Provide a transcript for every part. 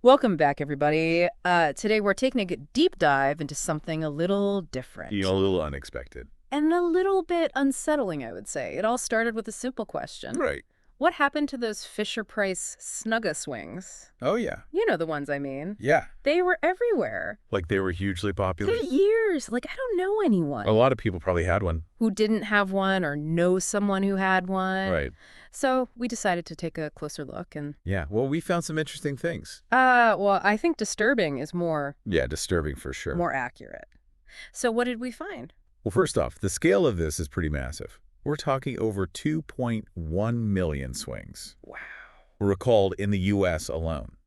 Welcome back, everybody. Today we're taking a deep dive into something a little different. A little unexpected. And a little bit unsettling, I would say. It all started with a simple question. Right. What happened to those Fisher-Price Snuga Swings? Oh, yeah. You know the ones I mean. Yeah. They were everywhere. Like they were hugely popular. For years. Like, I don't know anyone A lot of people probably had one. who didn't have one or know someone who had one. Right. So we decided to take a closer look and... Yeah. Well, we found some interesting things. Well, I think disturbing is more Disturbing for sure. more accurate. So what did we find? Well, first off, the scale of this is pretty massive. We're talking over 2.1 million swings. Wow. Were recalled in the U.S. alone.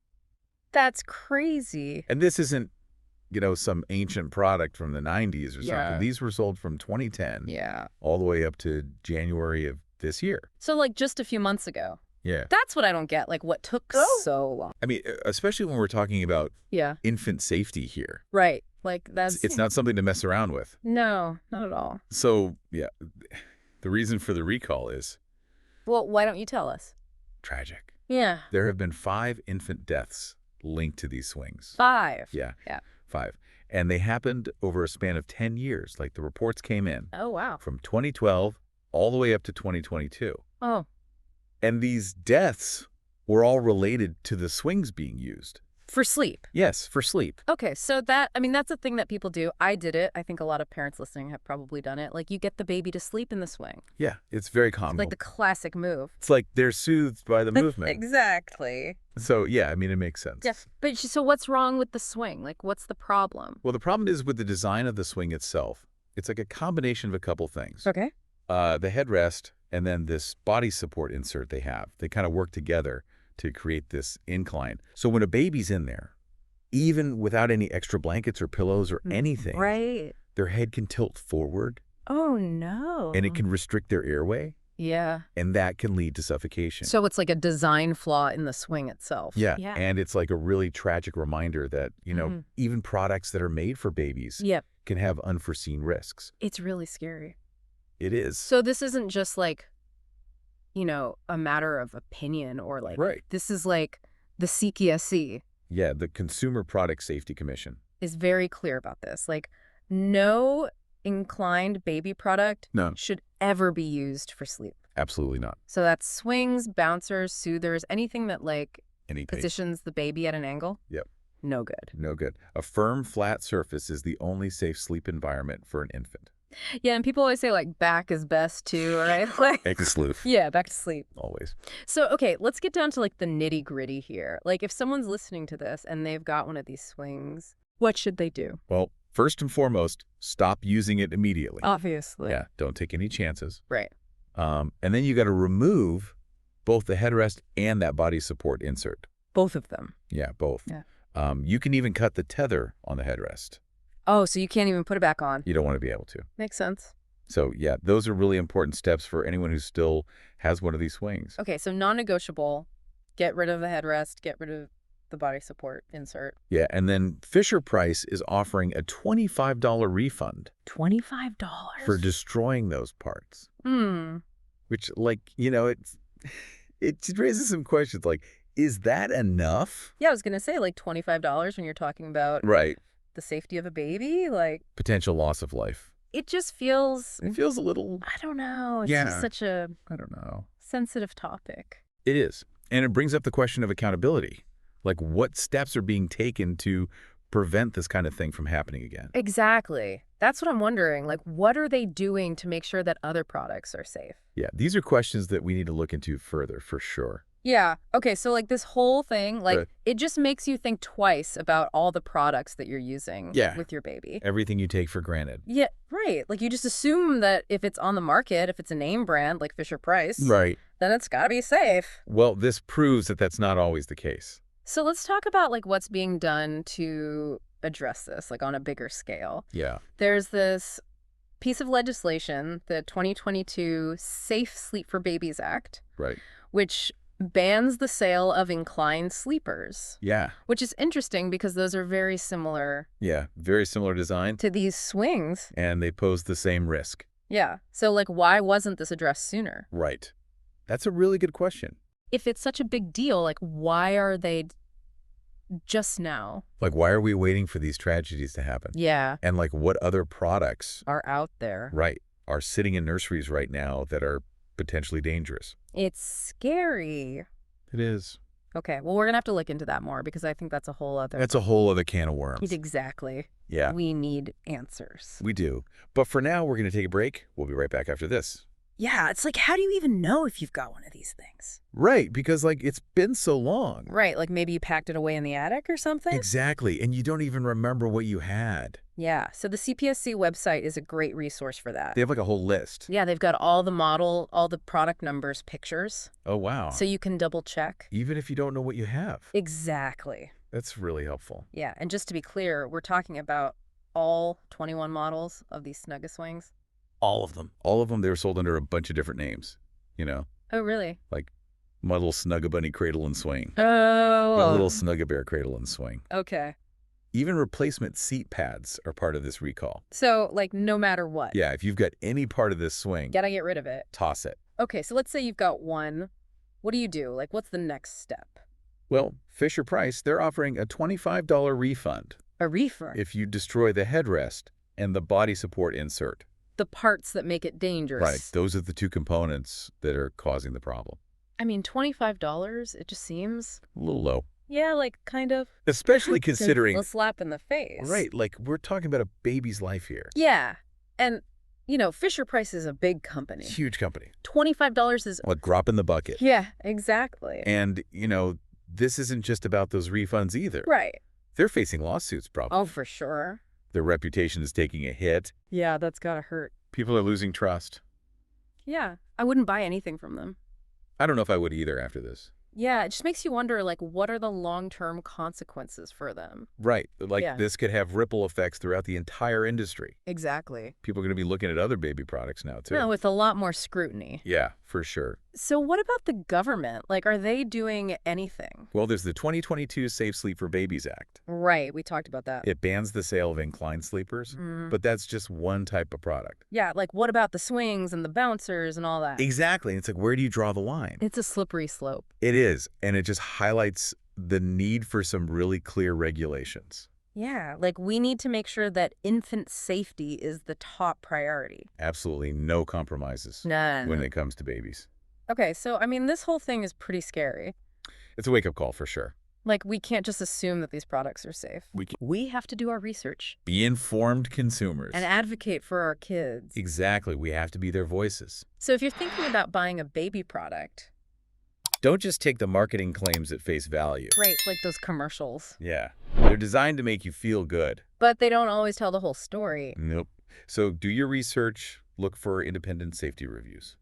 That's crazy. And this isn't, some ancient product from the 90s or something. Yeah. These were sold from 2010 Yeah. all the way up to January of this year. So, like, just a few months ago. Yeah. That's what I don't get. Like, what took so long? I mean, especially when we're talking about Yeah. infant safety here. Right. Like, that's... It's not something to mess around with. No, not at all. So, the reason for the recall is Well, why don't you tell us? tragic. Yeah. There have been 5 infant deaths linked to these swings. 5. Yeah. Yeah. 5. And they happened over a span of 10 years. Like the reports came in Oh, wow. from 2012 all the way up to 2022. Oh. And these deaths were all related to the swings being used. For sleep. Yes, for sleep. Okay, so that's a thing that people do. I did it. I think a lot of parents listening have probably done it. Like, you get the baby to sleep in the swing. Yeah, it's very common. It's like the classic move. It's like they're soothed by the movement. Exactly. So, it makes sense. Yes. But so what's wrong with the swing? Like, what's the problem? Well, the problem is with the design of the swing itself. It's like a combination of a couple things. Okay. The headrest and then this body support insert they have. They kind of work together to create this incline. So when a baby's in there, even without any extra blankets or pillows or anything, Right. their head can tilt forward. Oh, no. And it can restrict their airway. Yeah. And that can lead to suffocation. So it's like a design flaw in the swing itself. Yeah. And it's like a really tragic reminder that, even products that are made for babies Yep. can have unforeseen risks. It's really scary. It is. So this isn't just like, a matter of opinion or like, Right. This is like the CPSC Yeah, the Consumer Product Safety Commission. is very clear about this. Like, no inclined baby product No. should ever be used for sleep. Absolutely not. So that's swings, bouncers, soothers, anything that like Any pace. positions the baby at an angle. Yep. No good. No good. A firm, flat surface is the only safe sleep environment for an infant. Yeah, and people always say like back is best too, right? Like, Back to sleep. yeah, back to sleep. Always. So, okay, let's get down to like the nitty gritty here. Like if someone's listening to this and they've got one of these swings, what should they do? Well, first and foremost, stop using it immediately. Obviously. Yeah, don't take any chances. Right. And then you got to remove both the headrest and that body support insert. Both of them. Yeah, both. Yeah. You can even cut the tether on the headrest. Oh, so you can't even put it back on. You don't want to be able to. Makes sense. So, those are really important steps for anyone who still has one of these swings. Okay, so non-negotiable, get rid of the headrest, get rid of the body support insert. Yeah, and then Fisher-Price is offering a $25 refund $25? for destroying those parts. Which, it raises some questions. Like, is that enough? Yeah, I was going to say like $25 when you're talking about Right. the safety of a baby. Like, Potential loss of life. it just feels, It feels a little, I don't know. It's Yeah. just such a I don't know. sensitive topic. It is. And it brings up the question of accountability. Like, what steps are being taken to prevent this kind of thing from happening again? Exactly. That's what I'm wondering. Like, what are they doing to make sure that other products are safe? Yeah, these are questions that we need to look into further, for sure. Yeah. Okay, so like this whole thing, like Right. it just makes you think twice about all the products that you're using Yeah. with your baby. Everything you take for granted. Yeah, right. Like you just assume that if it's on the market, if it's a name brand like Fisher-Price, Right. then it's got to be safe. Well, this proves that that's not always the case. So let's talk about like what's being done to address this, like on a bigger scale. Yeah. There's this piece of legislation, the 2022 Safe Sleep for Babies Act, Right. which bans the sale of inclined sleepers, Yeah. which is interesting because those are very similar Yeah. Very similar design, to these swings. and they pose the same risk. Yeah. So like, why wasn't this addressed sooner? Right. That's a really good question. If it's such a big deal, like why are they just now. Like, why are we waiting for these tragedies to happen? Yeah. And, like, what other products, Are out there. right, are sitting in nurseries right now that are potentially dangerous? It's scary. It is. Okay, well, we're going to have to look into that more because I think that's a whole other... That's a whole other can of worms. Exactly. Yeah. We need answers. We do. But for now, we're going to take a break. We'll be right back after this. Yeah, it's like, how do you even know if you've got one of these things? Right, because, like, it's been so long. Right, like maybe you packed it away in the attic or something? Exactly, and you don't even remember what you had. Yeah, so the CPSC website is a great resource for that. They have, like, a whole list. Yeah, they've got all the model, all the product numbers, pictures. Oh, wow. So you can double check. Even if you don't know what you have. Exactly. That's really helpful. Yeah, and just to be clear, we're talking about all 21 models of these Snuga Swings. All of them. All of them, they were sold under a bunch of different names, you know? Oh, really? Like my little Snugabunny Cradle and Swing. Oh. My little Snugabear Cradle and Swing. Okay. Even replacement seat pads are part of this recall. So, like, no matter what. Yeah, if you've got any part of this swing, Gotta get rid of it. toss it. Okay, so let's say you've got one. What do you do? Like, what's the next step? Well, Fisher-Price, they're offering a $25 refund A refund. if you destroy the headrest and the body support insert. The parts that make it dangerous. Right, those are the two components that are causing the problem. I mean, $25, it just seems... A little low. Yeah, like, kind of... Especially considering... A slap in the face. Right, like we're talking about a baby's life here. Yeah, and, you know, Fisher-Price is a big company. Huge company. $25 is... Like drop in the bucket. Yeah, exactly. And, you know, this isn't just about those refunds either. Right. They're facing lawsuits, probably. Oh, for sure. Their reputation is taking a hit. Yeah, that's gotta hurt. People are losing trust. Yeah, I wouldn't buy anything from them. I don't know if I would either after this. Yeah, it just makes you wonder, like, what are the long-term consequences for them? Right. Like Yeah. this could have ripple effects throughout the entire industry. Exactly. People are going to be looking at other baby products now, too. No, with a lot more scrutiny. Yeah, for sure. So what about the government? Like, are they doing anything? Well, there's the 2022 Safe Sleep for Babies Act. Right, we talked about that. It bans the sale of inclined sleepers, but that's just one type of product. Yeah, like, what about the swings and the bouncers and all that? Exactly. It's like, where do you draw the line? It's a slippery slope. It is, and it just highlights the need for some really clear regulations. Yeah, like, we need to make sure that infant safety is the top priority. Absolutely no compromises None. when it comes to babies. Okay, so, I mean, this whole thing is pretty scary. It's a wake-up call for sure. Like, we can't just assume that these products are safe. We have to do our research. Be informed consumers. And advocate for our kids. Exactly. We have to be their voices. So if you're thinking about buying a baby product... Don't just take the marketing claims at face value. Right, like those commercials. Yeah. They're designed to make you feel good. But they don't always tell the whole story. Nope. So do your research. Look for independent safety reviews.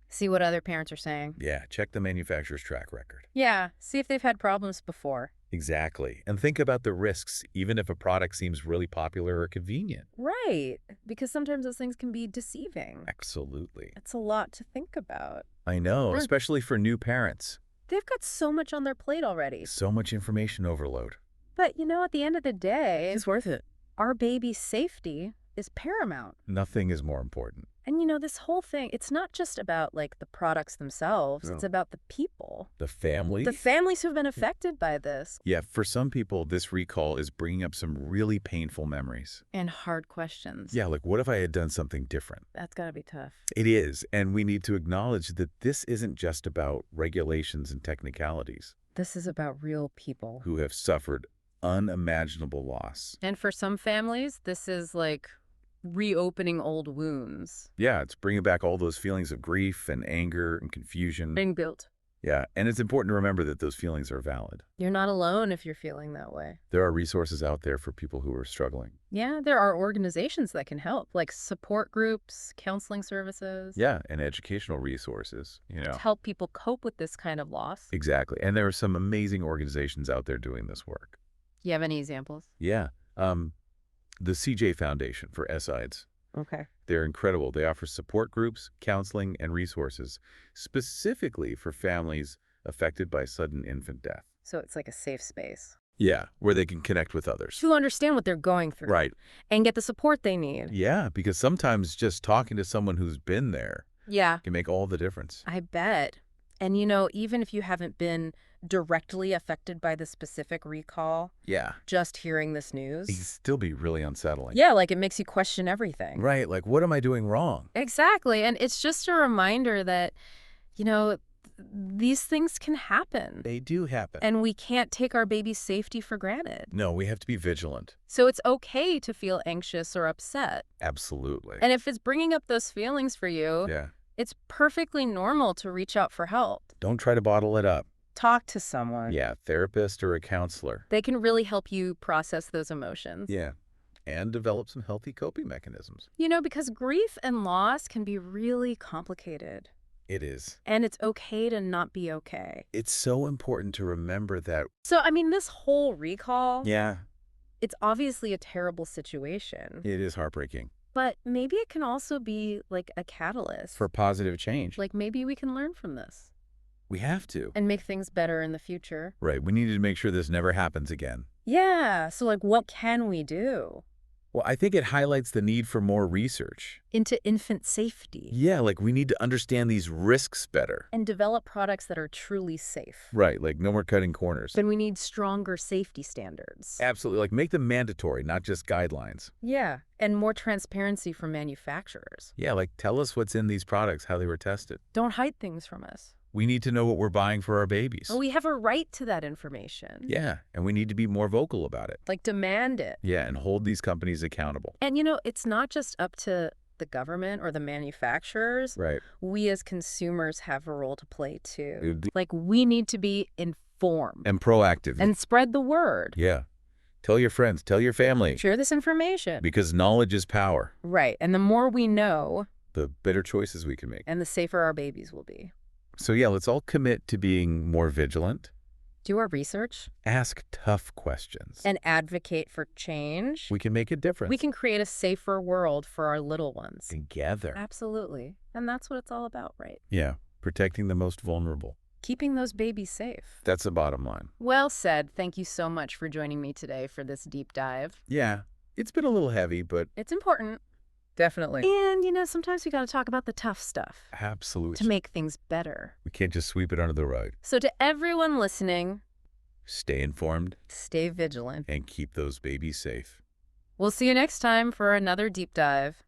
See what other parents are saying. Yeah, check the manufacturer's track record. Yeah, see if they've had problems before. Exactly. And think about the risks, even if a product seems really popular or convenient. Right, because sometimes those things can be deceiving. Absolutely. It's a lot to think about. I know, especially for new parents. They've got so much on their plate already. So much information overload. But, you know, at the end of the day, It's worth it. our baby's safety is paramount. Nothing is more important. And, you know, this whole thing, it's not just about, like, the products themselves. No. It's about the people. The family? The families who've been affected by this. Yeah, for some people, this recall is bringing up some really painful memories. And hard questions. Yeah, like what if I had done something different? That's gotta be tough. It is, and we need to acknowledge that this isn't just about regulations and technicalities This is about real people. who have suffered unimaginable loss. And for some families, this is like reopening old wounds. Yeah, it's bringing back all those feelings of grief and anger and confusion. Being built. Yeah, and it's important to remember that those feelings are valid. You're not alone if you're feeling that way. There are resources out there for people who are struggling. Yeah, there are organizations that can help, like support groups, counseling services. Yeah, and educational resources, you know. To help people cope with this kind of loss. Exactly. And there are some amazing organizations out there doing this work. Do you have any examples? Yeah. The CJ Foundation for SIDS. Okay. They're incredible. They offer support groups, counseling, and resources specifically for families affected by sudden infant death. So it's like a safe space. Yeah, where they can connect with others. To understand what they're going through. Right. And get the support they need. Yeah, because sometimes just talking to someone who's been there Yeah. can make all the difference. I bet. And, you know, even if you haven't been directly affected by the specific recall, Yeah. just hearing this It can news, still be really unsettling. yeah, like it makes you question everything. Right, like what am I doing wrong? Exactly. And it's just a reminder that, you know, these things can happen. They do happen. And we can't take our baby's safety for granted. No, we have to be vigilant. So it's okay to feel anxious or upset. Absolutely. And if it's bringing up those feelings for you, Yeah. it's perfectly normal to reach out for help. Don't try to bottle it up. Talk to someone. Yeah, therapist or a counselor. They can really help you process those emotions. Yeah. And develop some healthy coping mechanisms. You know, because grief and loss can be really complicated. It is. And it's okay to not be okay. It's so important to remember that. So, I mean, this whole recall, Yeah, it's obviously a terrible situation. it is heartbreaking. But maybe it can also be like a catalyst. For positive change. Like maybe we can learn from this We have to. and make things better in the future. Right, we need to make sure this never happens again. Yeah. So, like, what can we do? Well, I think it highlights the need for more research. Into infant safety. Yeah, like we need to understand these risks better. And develop products that are truly safe. Right, like no more cutting corners. Then we need stronger safety standards. Absolutely, like make them mandatory, not just guidelines. Yeah. And more transparency from manufacturers. Yeah, like tell us what's in these products, how they were tested. Don't hide things from us. We need to know what we're buying for our babies. Well, we have a right to that information. Yeah, and we need to be more vocal about it. Like, demand it. Yeah, and hold these companies accountable. And, you know, it's not just up to the government or the manufacturers. Right. We as consumers have a role to play, too. And Like, we need to be informed. proactive. And spread the word. Yeah. Tell your friends, tell your family. Share this information. Because knowledge is power. Right. And the more we know, The better choices we can make. and the safer our babies will be. So yeah, let's all commit to being more vigilant. Do our research. Ask tough questions. And advocate for change. We can make a difference. We can create a safer world for our little ones. Together. Absolutely. And that's what it's all about, right? Yeah, protecting the most vulnerable. Keeping those babies safe. That's the bottom line. Well said. Thank you so much for joining me today for this deep dive. Yeah, it's been a little heavy, but It's important. definitely. And, you know, sometimes we got to talk about the tough stuff Absolutely. to make things better. We can't just sweep it under the rug. So to everyone listening, Stay informed stay vigilant. and keep those babies safe. We'll see you next time for another deep dive.